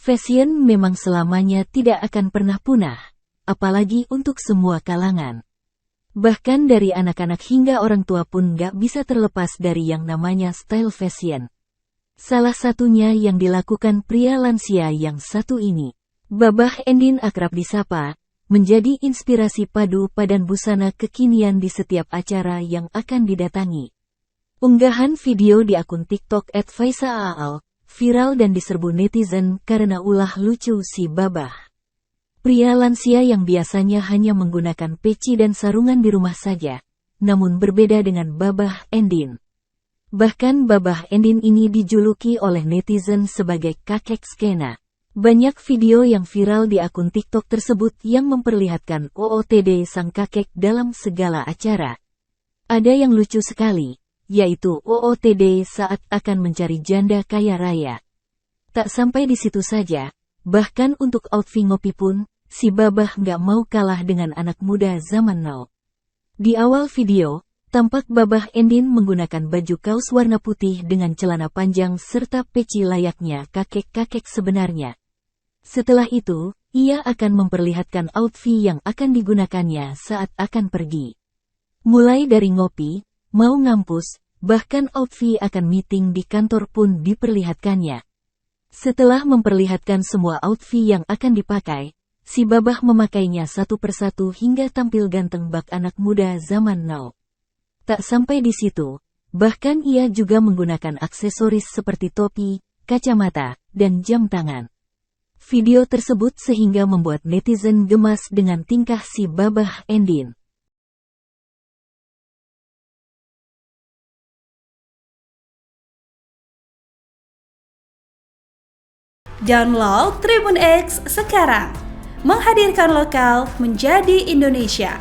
fashion memang selamanya tidak akan pernah punah, apalagi untuk semua kalangan. Bahkan dari anak-anak hingga orang tua pun gak bisa terlepas dari yang namanya style fashion. Salah satunya yang dilakukan pria lansia yang satu ini. Babah Endin akrab disapa, menjadi inspirasi padu padan busana kekinian di setiap acara yang akan didatangi. Unggahan video di akun TikTok @faisaal viral dan diserbu netizen karena ulah lucu si Babah. Pria lansia yang biasanya hanya menggunakan peci dan sarungan di rumah saja, namun berbeda dengan Babah Endin. Bahkan Babah Endin ini dijuluki oleh netizen sebagai kakek skena. Banyak video yang viral di akun TikTok tersebut yang memperlihatkan OOTD sang kakek dalam segala acara. Ada yang lucu sekali, yaitu OOTD saat akan mencari janda kaya raya. Tak sampai di situ saja, bahkan untuk outfit ngopi pun, si Babah nggak mau kalah dengan anak muda zaman now. Di awal video, tampak Babah Endin menggunakan baju kaos warna putih dengan celana panjang serta peci layaknya kakek-kakek sebenarnya. Setelah itu, ia akan memperlihatkan outfit yang akan digunakannya saat akan pergi. Mulai dari ngopi, mau ngampus, bahkan outfit akan meeting di kantor pun diperlihatkannya. Setelah memperlihatkan semua outfit yang akan dipakai, si Babah memakainya satu persatu hingga tampil ganteng bak anak muda zaman now. Tak sampai di situ, bahkan ia juga menggunakan aksesoris seperti topi, kacamata, dan jam tangan. Video tersebut sehingga membuat netizen gemas dengan tingkah si Babah Endin. Download Tribun X sekarang, menghadirkan lokal menjadi Indonesia.